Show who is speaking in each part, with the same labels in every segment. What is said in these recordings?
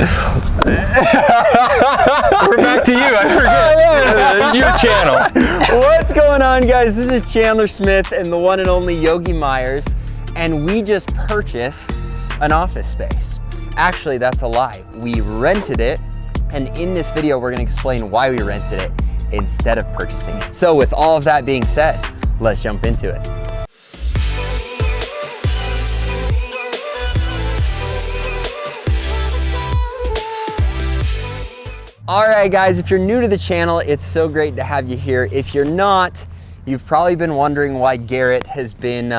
Speaker 1: We're back to you, I forget. Your channel.
Speaker 2: What's going on, guys? This is Chandler Smith and the one and only Yogi Myers, and we just purchased an office space. Actually, that's a lie. We rented it, and in this video, we're gonna explain why we rented it instead of purchasing it. So with all of that being said, let's jump into it. All right, guys, if you're new to the channel, it's so great to have you here. If you're not, you've probably been wondering why Garrett has been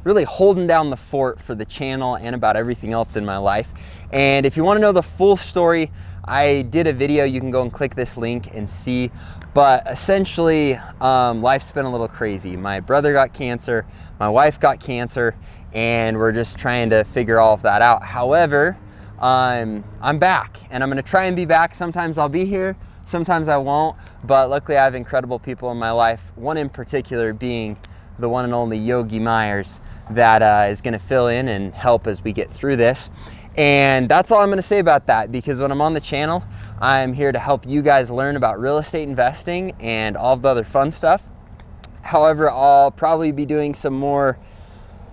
Speaker 2: really holding down the fort for the channel and about everything else in my life. And if you want to know the full story, I did a video. You can go and click this link and see. But essentially, life's been a little crazy. My brother got cancer, my wife got cancer, and we're just trying to figure all of that out. However, I'm back, and I'm gonna try and be back. Sometimes I'll be here, sometimes I won't, but luckily I have incredible people in my life, one in particular being the one and only Yogi Myers that is gonna fill in and help as we get through this. And that's all I'm gonna say about that, because when I'm on the channel, I'm here to help you guys learn about real estate investing and all of the other fun stuff. However, I'll probably be doing some more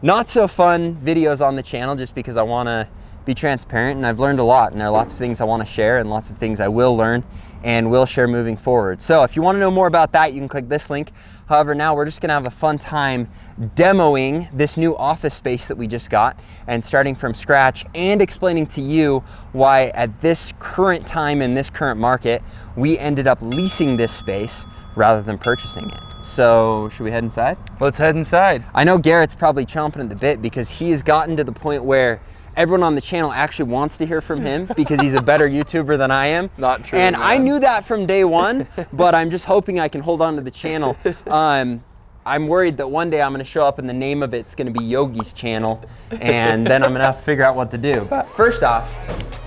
Speaker 2: not so fun videos on the channel just because I wanna be transparent, and I've learned a lot, and there are lots of things I want to share and lots of things I will learn and will share moving forward. So if you want to know more about that, you can click this link. However, now we're just gonna have a fun time demoing this new office space that we just got and starting from scratch and explaining to you why at this current time in this current market, we ended up leasing this space rather than purchasing it. So should we head inside?
Speaker 1: Let's head inside.
Speaker 2: I know Garrett's probably chomping at the bit because he has gotten to the point where everyone on the channel actually wants to hear from him because he's a better YouTuber than I am.
Speaker 1: Not true,
Speaker 2: And
Speaker 1: man.
Speaker 2: I knew that from day one, but I'm just hoping I can hold on to the channel. I'm worried that one day I'm gonna show up and the name of it's gonna be Yogi's channel, and then I'm gonna have to figure out what to do. But first off,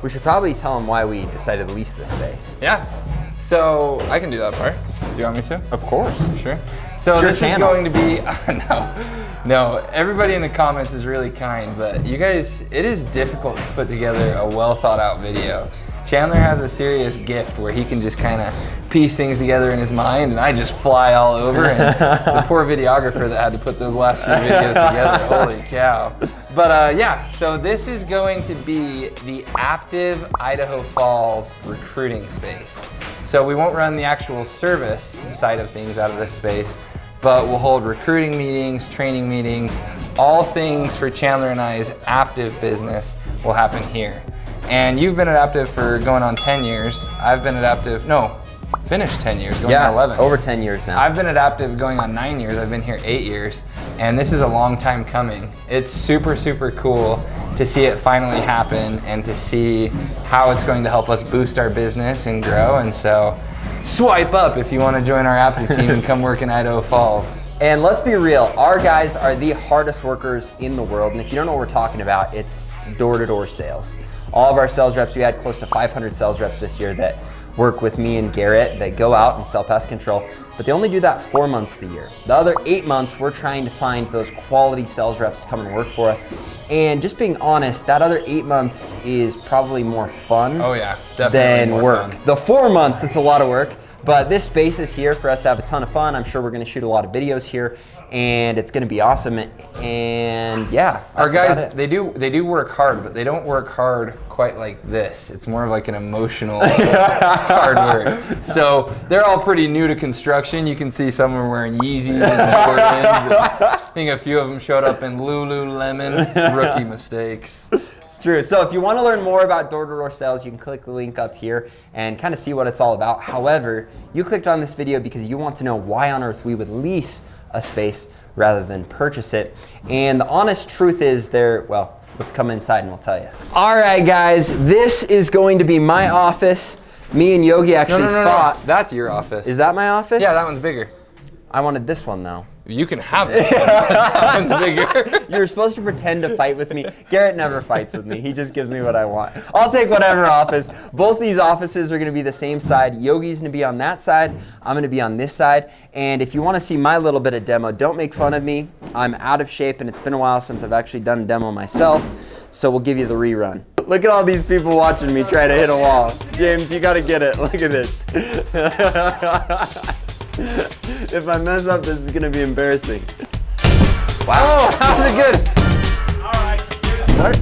Speaker 2: we should probably tell him why we decided to lease this space.
Speaker 1: Yeah. So I can do that part. Do you want me to?
Speaker 2: Of course.
Speaker 1: Sure. So this is
Speaker 2: channel.
Speaker 1: going to be, no, everybody in the comments is really kind, but you guys, it is difficult to put together a well thought out video. Chandler has a serious gift where he can just kind of piece things together in his mind, and I just fly all over, and the poor videographer that had to put those last few videos together, holy cow. But yeah, so this is going to be the Aptive Idaho Falls recruiting space. So we won't run the actual service side of things out of this space, but we'll hold recruiting meetings, training meetings, all things for Chandler and I's Aptive business will happen here. And you've been at Aptive for going on 10 years. I've been at Aptive, no, finished 10 years, going on 11.
Speaker 2: Over 10 years now.
Speaker 1: I've been at Aptive going on 9 years. I've been here 8 years, and this is a long time coming. It's super, super cool to see it finally happen and to see how it's going to help us boost our business and grow. And so swipe up if you want to join our Aptive team and come work in Idaho Falls.
Speaker 2: And let's be real, our guys are the hardest workers in the world. And if you don't know what we're talking about, it's door-to-door sales. All of our sales reps, we had close to 500 sales reps this year that work with me and Garrett that go out and sell pest control, but they only do that 4 months of the year. The other 8 months, we're trying to find those quality sales reps to come and work for us. And just being honest, that other 8 months is probably more fun
Speaker 1: Oh yeah, definitely
Speaker 2: than
Speaker 1: more
Speaker 2: work.
Speaker 1: fun.
Speaker 2: The 4 months, it's a lot of work, but this space is here for us to have a ton of fun. I'm sure we're gonna shoot a lot of videos here, and it's gonna be awesome. And yeah,
Speaker 1: Our
Speaker 2: that's about
Speaker 1: guys,
Speaker 2: it.
Speaker 1: they do work hard, but they don't work hard quite like this. It's more of like an emotional hard work. So they're all pretty new to construction. You can see some are wearing Yeezys and Jordans. And I think a few of them showed up in Lululemon. Rookie mistakes.
Speaker 2: It's true. So if you want to learn more about door-to-door sales, you can click the link up here and kind of see what it's all about. However, you clicked on this video because you want to know why on earth we would lease a space rather than purchase it. And the honest truth is well, let's come inside and we'll tell you. All right, guys, this is going to be my office. Me and Yogi actually thought.
Speaker 1: No. That's your office.
Speaker 2: Is that my office?
Speaker 1: Yeah, that one's bigger.
Speaker 2: I wanted this one though.
Speaker 1: You can have this one. That one's bigger.
Speaker 2: You're supposed to pretend to fight with me. Garrett never fights with me. He just gives me what I want. I'll take whatever office. Both these offices are going to be the same side. Yogi's going to be on that side. I'm going to be on this side. And if you want to see my little bit of demo, don't make fun of me. I'm out of shape and it's been a while since I've actually done a demo myself. So we'll give you the rerun. Look at all these people watching me try to hit a wall. James, you gotta get it. Look at this. If I mess up, this is gonna be embarrassing.
Speaker 1: Wow, that was good.
Speaker 2: What?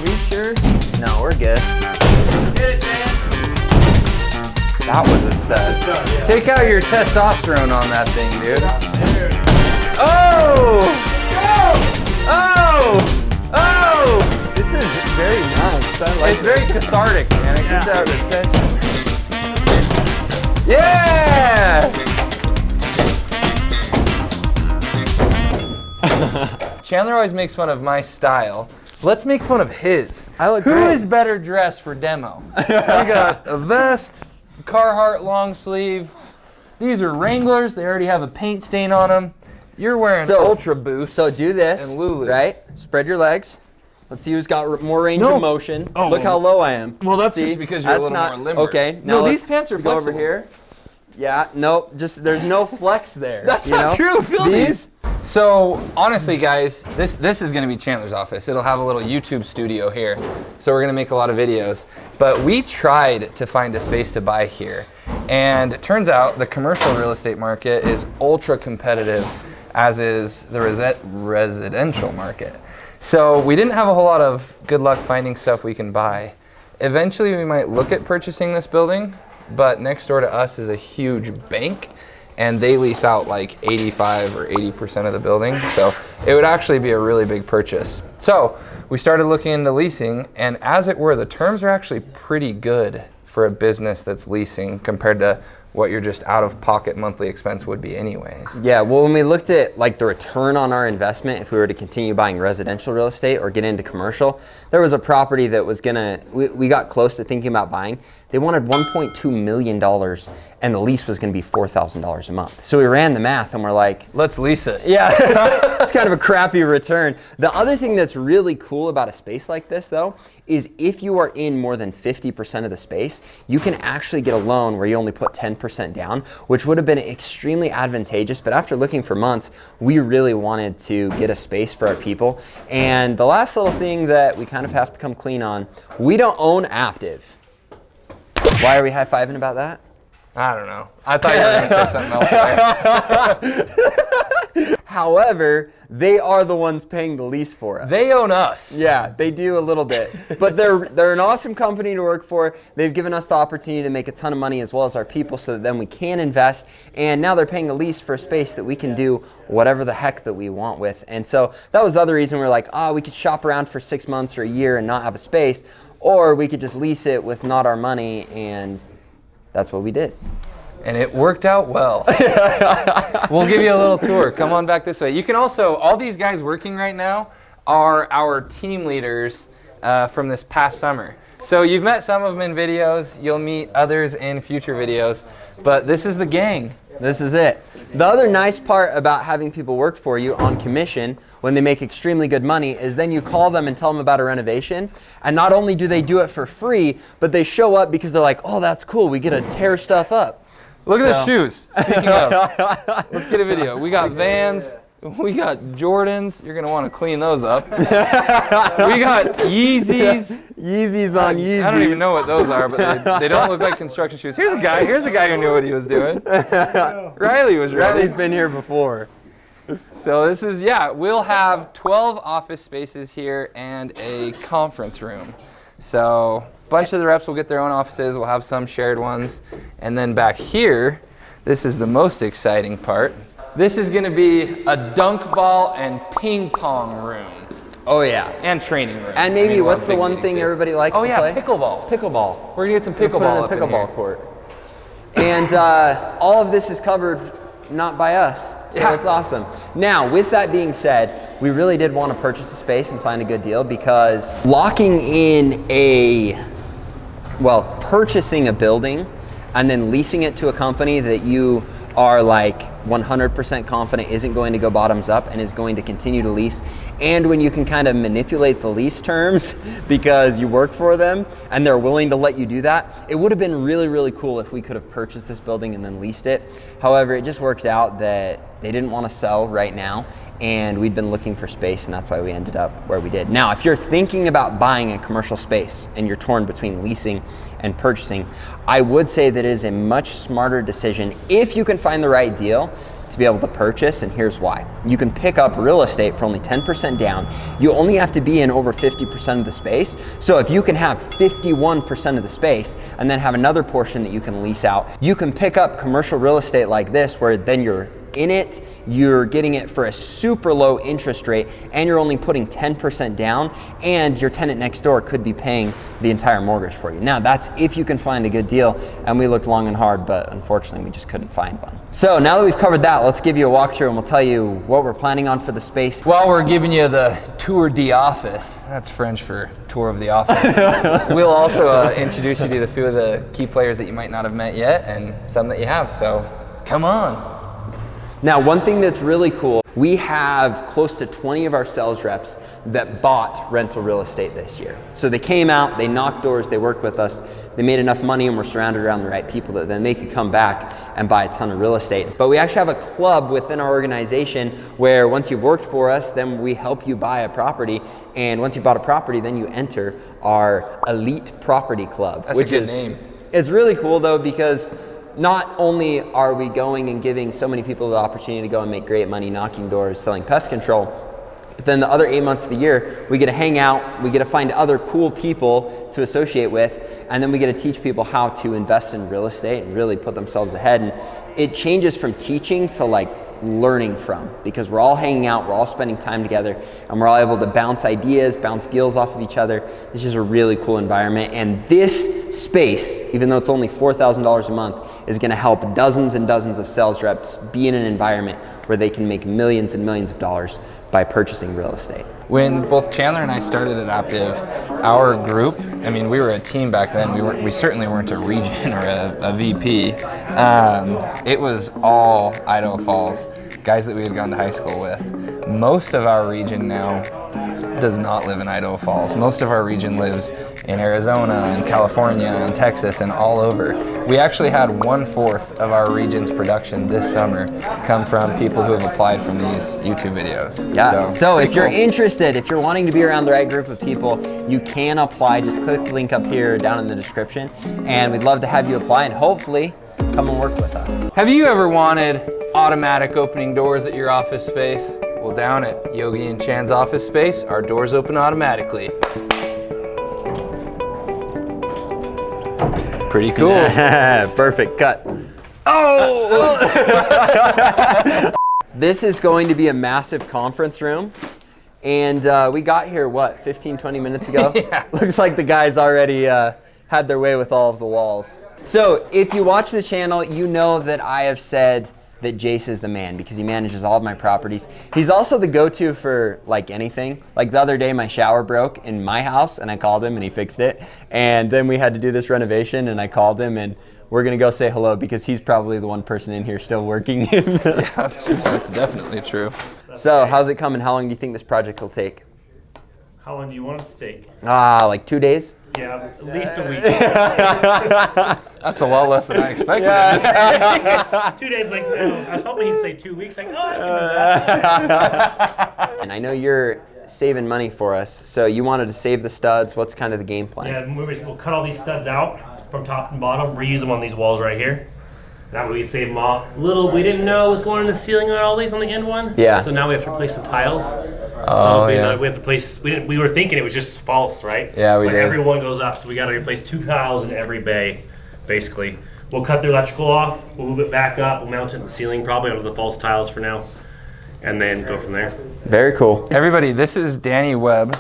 Speaker 2: We sure? No, we're good. That was a stud.
Speaker 1: Take out your testosterone on that thing, dude. Oh! Oh! Oh!
Speaker 2: This is very nice. I like
Speaker 1: It's very cathartic, man. It gets out the tension. Yeah! Chandler always makes fun of my style. Let's make fun of his.
Speaker 2: I look
Speaker 1: Who
Speaker 2: great.
Speaker 1: is better dressed for demo? We got a vest, Carhartt long sleeve. These are Wranglers. They already have a paint stain on them. You're wearing Ultra Boost.
Speaker 2: So do this,
Speaker 1: and Lulu's.
Speaker 2: right? Spread your legs. Let's see who's got more range of motion.
Speaker 1: Oh,
Speaker 2: Look how low I am.
Speaker 1: Well, that's
Speaker 2: See?
Speaker 1: just because you're a little more limber.
Speaker 2: Okay.
Speaker 1: No,
Speaker 2: now
Speaker 1: these pants are
Speaker 2: go
Speaker 1: flexible.
Speaker 2: over here. Yeah, nope, just there's no flex there.
Speaker 1: That's
Speaker 2: you
Speaker 1: not
Speaker 2: know?
Speaker 1: true. Feel these. So honestly, guys, this is going to be Chandler's office. It'll have a little YouTube studio here. So we're going to make a lot of videos. But we tried to find a space to buy here. And it turns out the commercial real estate market is ultra competitive, as is the residential market. So we didn't have a whole lot of good luck finding stuff we can buy. Eventually we might look at purchasing this building, but next door to us is a huge bank and they lease out like 85 or 80% of the building. So it would actually be a really big purchase. So we started looking into leasing, and as it were, the terms are actually pretty good for a business that's leasing compared to what your just out-of-pocket monthly expense would be anyways.
Speaker 2: Yeah, well, when we looked at like the return on our investment, if we were to continue buying residential real estate or get into commercial, there was a property that was gonna, we got close to thinking about buying. They wanted $1.2 million and the lease was gonna be $4,000 a month. So we ran the math and we're like,
Speaker 1: let's lease it.
Speaker 2: yeah, it's kind of a crappy return. The other thing that's really cool about a space like this though, is if you are in more than 50% of the space, you can actually get a loan where you only put 10% down, which would have been extremely advantageous. But after looking for months, we really wanted to get a space for our people. And the last little thing that we kind of have to come clean on, we don't own Aptive. Why are we high-fiving about that?
Speaker 1: I don't know. I thought you were gonna say something else there.
Speaker 2: However, they are the ones paying the lease for us.
Speaker 1: They own us.
Speaker 2: Yeah, they do a little bit. But they're an awesome company to work for. They've given us the opportunity to make a ton of money as well as our people so that then we can invest. And now they're paying a lease for a space that we can do whatever the heck that we want with. And so that was the other reason we were like, we could shop around for 6 months or a year and not have a space. Or we could just lease it with not our money, and that's what we did.
Speaker 1: And it worked out well. We'll give you a little tour. Come on back this way. You can also, all these guys working right now are our team leaders from this past summer. So you've met some of them in videos. You'll meet others in future videos. But this is the gang.
Speaker 2: This is it. The other nice part about having people work for you on commission when they make extremely good money is then you call them and tell them about a renovation. And not only do they do it for free, but they show up because they're like, oh, that's cool. We get to tear stuff up.
Speaker 1: Look at the shoes. Speaking of, let's get a video. We got Vans. We got Jordans. You're going to want to clean those up. We got Yeezys.
Speaker 2: Yeezys on Yeezys.
Speaker 1: I don't even know what those are, but they don't look like construction shoes. Here's a guy who knew what he was doing. Riley was ready.
Speaker 2: Riley's been here before.
Speaker 1: So this is, we'll have 12 office spaces here and a conference room. So a bunch of the reps will get their own offices. We'll have some shared ones. And then back here, this is the most exciting part. This is going to be a dunk ball and ping pong room.
Speaker 2: Oh, yeah.
Speaker 1: And training room.
Speaker 2: And maybe what's the one thing everybody likes to play?
Speaker 1: Oh, yeah, pickleball.
Speaker 2: Pickleball.
Speaker 1: We're going to get some pickleball up in here.
Speaker 2: Pickleball court. And all of this is covered not by us. So it's awesome. Now, with that being said, we really did want to purchase a space and find a good deal because locking in purchasing a building and then leasing it to a company that you are like 100% confident isn't going to go bottoms up and is going to continue to lease, and when you can kind of manipulate the lease terms because you work for them and they're willing to let you do that, it would have been really, really cool if we could have purchased this building and then leased it. However, it just worked out that they didn't want to sell right now, and we'd been looking for space, and that's why we ended up where we did. Now, if you're thinking about buying a commercial space and you're torn between leasing and purchasing, I would say that it is a much smarter decision if you can find the right deal to be able to purchase, and here's why. You can pick up real estate for only 10% down. You only have to be in over 50% of the space. So if you can have 51% of the space and then have another portion that you can lease out, you can pick up commercial real estate like this, where then you're in it, you're getting it for a super low interest rate, and you're only putting 10% down, and your tenant next door could be paying the entire mortgage for you. Now, that's if you can find a good deal, and we looked long and hard, but unfortunately we just couldn't find one. So now that we've covered that, let's give you a walkthrough and we'll tell you what we're planning on for the space.
Speaker 1: While we're giving you the tour de office, that's French for tour of the office, we'll also introduce you to a few of the key players that you might not have met yet, and some that you have, so come on.
Speaker 2: Now, one thing that's really cool, we have close to 20 of our sales reps that bought rental real estate this year. So they came out, they knocked doors, they worked with us, they made enough money and were surrounded around the right people that then they could come back and buy a ton of real estate. But we actually have a club within our organization where once you've worked for us, then we help you buy a property. And once you bought a property, then you enter our Elite Property Club.
Speaker 1: That's which a good name.
Speaker 2: It's really cool though, because not only are we going and giving so many people the opportunity to go and make great money knocking doors, selling pest control, but then the other 8 months of the year, we get to hang out, we get to find other cool people to associate with, and then we get to teach people how to invest in real estate and really put themselves ahead. And it changes from teaching to like learning from, because we're all hanging out, we're all spending time together, and we're all able to bounce ideas, bounce deals off of each other. It's just a really cool environment, and this space, even though it's only $4,000 a month, is going to help dozens and dozens of sales reps be in an environment where they can make millions and millions of dollars by purchasing real estate.
Speaker 1: When both Chandler and I started at Aptiv, our group, I mean, we were a team back then. We certainly weren't a region or a VP. It was all Idaho Falls, guys that we had gone to high school with. Most of our region now does not live in Idaho Falls. Most of our region lives in Arizona and California and Texas and all over. We actually had 1/4 of our region's production this summer come from people who have applied from these YouTube videos.
Speaker 2: Yeah, so if you're interested, if you're wanting to be around the right group of people, you can apply. Just click the link up here down in the description, and we'd love to have you apply and hopefully come and work with us.
Speaker 1: Have you ever wanted automatic opening doors at your office space? Well, down at Yogi and Chan's office space, our doors open automatically. Pretty cool.
Speaker 2: Perfect, cut.
Speaker 1: Oh!
Speaker 2: This is going to be a massive conference room. And we got here, what, 15, 20 minutes ago?
Speaker 1: Yeah.
Speaker 2: Looks like the guys already had their way with all of the walls. So if you watch the channel, you know that I have said that Jace is the man because he manages all of my properties. He's also the go-to for like anything. Like the other day, my shower broke in my house and I called him and he fixed it. And then we had to do this renovation and I called him and we're gonna go say hello because he's probably the one person in here still working.
Speaker 1: Yeah, that's definitely true.
Speaker 2: So how's it coming? How long do you think this project will take?
Speaker 3: How long do you want it to take?
Speaker 2: Like 2 days?
Speaker 3: Yeah, at least a week.
Speaker 1: That's a lot less than I expected.
Speaker 2: Yeah.
Speaker 3: 2 days, like, I was hoping he'd say 2 weeks. Like, oh, I can do that.
Speaker 2: And I know you're saving money for us, so you wanted to save the studs. What's kind of the game plan?
Speaker 3: Yeah, we'll cut all these studs out from top and bottom, reuse them on these walls right here. That way we save them off. We didn't know was going in the ceiling on all these on the end one.
Speaker 2: Yeah.
Speaker 3: So now we have to replace some tiles.
Speaker 1: Oh,
Speaker 3: so
Speaker 1: yeah.
Speaker 3: We have to replace. We were thinking it was just false, right?
Speaker 1: Yeah, we did.
Speaker 3: Every one goes up, so we got to replace 2 tiles in every bay, basically. We'll cut the electrical off. We'll move it back up. We'll mount it in the ceiling, probably under the false tiles for now, and then go from there.
Speaker 2: Very cool.
Speaker 1: Everybody, this is Danny Webb.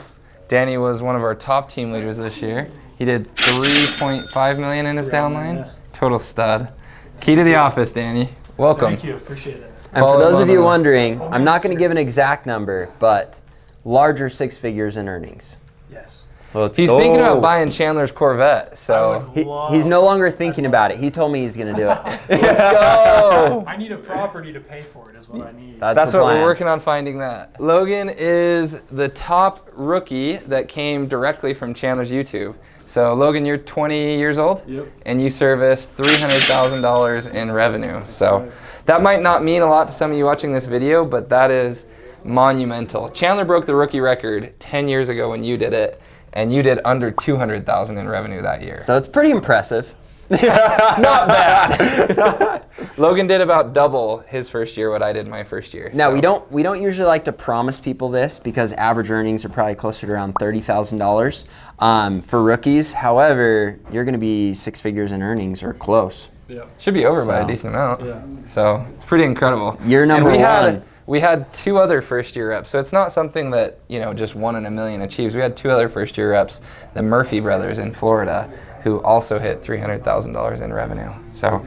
Speaker 1: Danny was one of our top team leaders this year. He did $3.5 million in his downline.
Speaker 3: Yeah.
Speaker 1: Total stud. Key to the office, Danny. Welcome.
Speaker 3: Thank you. Appreciate it.
Speaker 2: And for those of you wondering, I'm not going to give an exact number, but larger 6 figures in earnings.
Speaker 3: Yes.
Speaker 1: He's thinking about buying Chandler's Corvette, so
Speaker 2: He's no longer thinking about it. He told me he's going to do it.
Speaker 1: let's go.
Speaker 4: I need a property to pay for it is what I need.
Speaker 1: That's
Speaker 2: the
Speaker 1: what
Speaker 2: plan.
Speaker 1: we're working on, finding that. Logan is the top rookie that came directly from Chandler's YouTube. So Logan, you're 20 years old,
Speaker 4: Yep.
Speaker 1: and you service $300,000 in revenue. So that might not mean a lot to some of you watching this video, but that is monumental. Chandler broke the rookie record 10 years ago when you did it, and you did under $200,000 in revenue that year.
Speaker 2: So it's pretty impressive.
Speaker 1: Not bad. Logan did about double his first year what I did my first year.
Speaker 2: Now
Speaker 1: so.
Speaker 2: we don't usually like to promise people this because average earnings are probably closer to around $30,000 for rookies. However, you're going to be 6 figures in earnings or close.
Speaker 4: Yeah.
Speaker 1: Should be over by a decent amount.
Speaker 4: Yeah.
Speaker 1: So it's pretty incredible.
Speaker 2: Year number one.
Speaker 1: We had 2 other first-year reps, so it's not something that just 1 in a million achieves. We had 2 other first-year reps, the Murphy brothers in Florida, who also hit $300,000 in revenue. So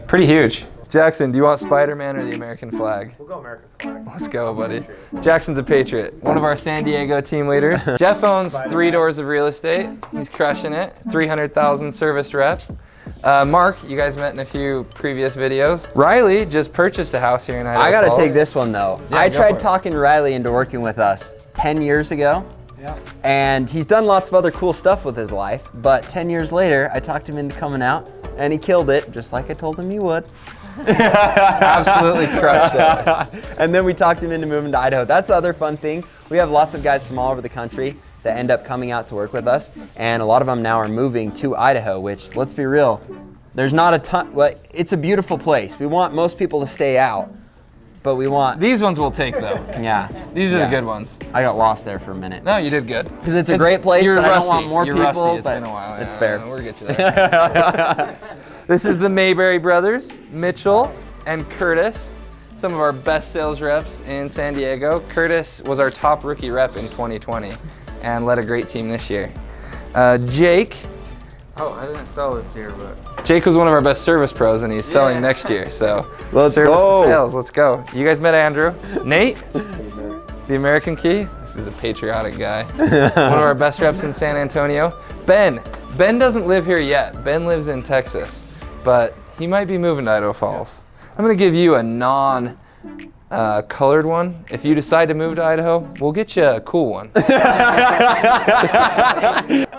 Speaker 1: pretty huge. Jackson, do you want Spider-Man or the American flag?
Speaker 4: We'll go American flag.
Speaker 1: Let's go, buddy. Jackson's a patriot. One of our San Diego team leaders. Jeff owns 3 doors of real estate. He's crushing it. 300,000 service rep. Mark, you guys met in a few previous videos. Riley just purchased a house here in Idaho
Speaker 2: I got to
Speaker 1: Falls.
Speaker 2: take this one though.
Speaker 1: Yeah,
Speaker 2: I
Speaker 1: go
Speaker 2: tried
Speaker 1: for it.
Speaker 2: talking Riley into working with us 10 years ago.
Speaker 4: Yeah.
Speaker 2: And he's done lots of other cool stuff with his life, but 10 years later, I talked him into coming out, and he killed it, just like I told him he would.
Speaker 1: Absolutely crushed it.
Speaker 2: And then we talked him into moving to Idaho. That's the other fun thing. We have lots of guys from all over the country that end up coming out to work with us, and a lot of them now are moving to Idaho, which, let's be real, there's not a ton, well, it's a beautiful place. We want most people to stay out, but we want,
Speaker 1: These ones we'll take though.
Speaker 2: yeah.
Speaker 1: These are
Speaker 2: Yeah.
Speaker 1: the good ones.
Speaker 2: I got lost there for a minute.
Speaker 1: No, you did good.
Speaker 2: Because it's a great place,
Speaker 1: You're
Speaker 2: but
Speaker 1: rusty.
Speaker 2: I don't want more
Speaker 1: You're
Speaker 2: people.
Speaker 1: rusty. It's
Speaker 2: but
Speaker 1: been a while.
Speaker 2: It's
Speaker 1: Yeah,
Speaker 2: fair.
Speaker 1: We'll get you there. This is the Mayberry brothers, Mitchell and Curtis, some of our best sales reps in San Diego. Curtis was our top rookie rep in 2020 and led a great team this year. Jake.
Speaker 5: Oh, I didn't sell this year, but
Speaker 1: Jake was one of our best service pros, and he's selling next year. So
Speaker 2: Let's
Speaker 1: service
Speaker 2: go.
Speaker 1: to sales. Let's go. You guys met Andrew. Nate, the American Key. This is a patriotic guy. One of our best reps in San Antonio. Ben. Ben doesn't live here yet. Ben lives in Texas, but he might be moving to Idaho Falls. I'm gonna give you a non-colored one. If you decide to move to Idaho, we'll get you a cool one.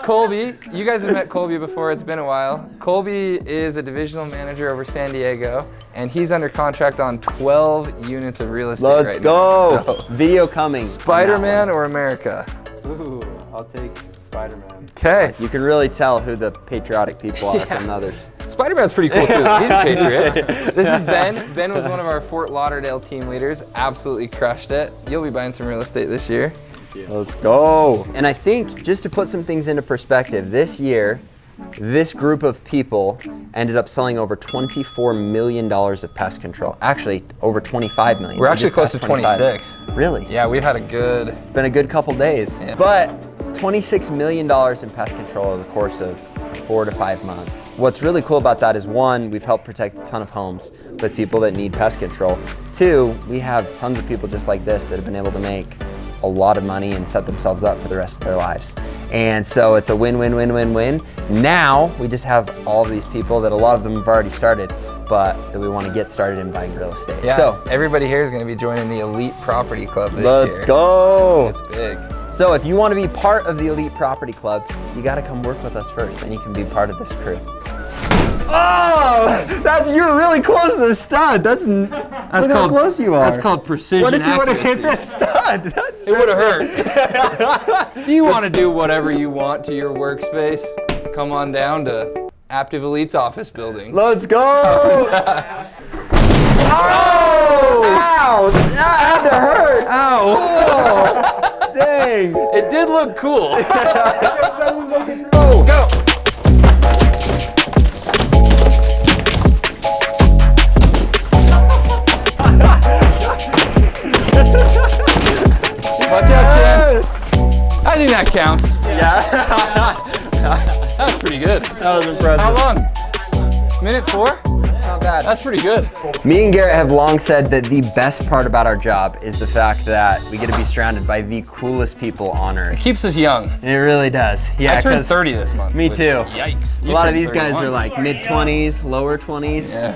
Speaker 1: Colby, you guys have met Colby before, it's been a while. Colby is a divisional manager over San Diego, and he's under contract on 12 units of real estate
Speaker 2: Let's
Speaker 1: right
Speaker 2: go.
Speaker 1: now. So,
Speaker 2: Video coming.
Speaker 1: Spider-Man or America?
Speaker 5: ooh, I'll take Spider-Man.
Speaker 1: Okay.
Speaker 2: You can really tell who the patriotic people are from others.
Speaker 1: Spider-Man's pretty cool too. He's a patriot. This is Ben. Ben was one of our Fort Lauderdale team leaders. Absolutely crushed it. You'll be buying some real estate this year.
Speaker 2: Let's go. And I think just to put some things into perspective, this year, this group of people ended up selling over $24 million of pest control. Actually, over $25 million.
Speaker 1: We're
Speaker 2: We
Speaker 1: actually
Speaker 2: just
Speaker 1: close to
Speaker 2: passed 25.
Speaker 1: 26.
Speaker 2: Really?
Speaker 1: Yeah, we've had a good.
Speaker 2: It's been a good couple days.
Speaker 1: Yeah.
Speaker 2: But $26 million in pest control over the course of 4 to 5 months. What's really cool about that is 1, we've helped protect a ton of homes with people that need pest control. 2, we have tons of people just like this that have been able to make a lot of money and set themselves up for the rest of their lives. And so it's a win-win-win-win-win. Now we just have all of these people that a lot of them have already started, but that we want to get started in buying real estate.
Speaker 1: Yeah.
Speaker 2: So
Speaker 1: everybody here is going to be joining the Elite Property Club this year.
Speaker 2: let's go.
Speaker 1: It's big.
Speaker 2: So if you want to be part of the Elite Property Club, you got to come work with us first, and you can be part of this crew. Oh, you're really close to the stud. Look how close you are.
Speaker 1: That's called precision.
Speaker 2: What if you would have hit
Speaker 1: accuracy.
Speaker 2: the stud? That's
Speaker 1: It would have hurt. Do you want to do whatever you want to your workspace? Come on down to Aptive Elite's office building.
Speaker 2: Let's go. Oh! Ow! That had to hurt.
Speaker 1: Ow!
Speaker 2: Oh, dang.
Speaker 1: It did look cool.
Speaker 2: Oh, go.
Speaker 1: Watch out, Chan. I think that counts.
Speaker 2: Yeah.
Speaker 1: That was pretty good.
Speaker 2: That was impressive.
Speaker 1: How long? Minute 4?
Speaker 2: not bad.
Speaker 1: That's pretty good.
Speaker 2: Me and Garrett have long said that the best part about our job is the fact that we get to be surrounded by the coolest people on earth.
Speaker 1: It keeps us young.
Speaker 2: It really does. Yeah,
Speaker 1: I turned
Speaker 2: 'cause
Speaker 1: 30 this month.
Speaker 2: Me
Speaker 1: which-
Speaker 2: too.
Speaker 1: Yikes.
Speaker 2: a
Speaker 1: You
Speaker 2: lot of
Speaker 1: turned
Speaker 2: these guys
Speaker 1: 31.
Speaker 2: are like mid-20s, lower 20s.
Speaker 1: Yeah.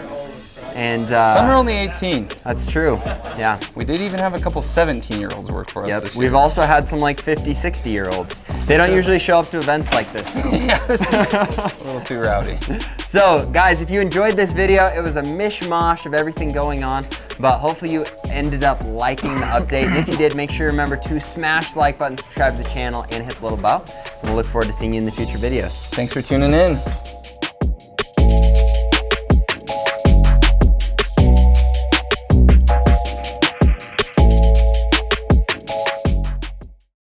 Speaker 2: And
Speaker 1: Some are only 18.
Speaker 2: that's true. Yeah.
Speaker 1: We did even have a couple 17-year-olds work for us
Speaker 2: Yep.
Speaker 1: this
Speaker 2: We've
Speaker 1: year.
Speaker 2: also had some like 50, 60-year-olds. They don't usually show up to events like this.
Speaker 1: Yeah, this is a little too rowdy.
Speaker 2: So guys, if you enjoyed this video, it was a mishmash of everything going on, but hopefully you ended up liking the update. And if you did, make sure you remember to smash the like button, subscribe to the channel, and hit the little bell. And we'll look forward to seeing you in the future videos.
Speaker 1: Thanks for tuning in.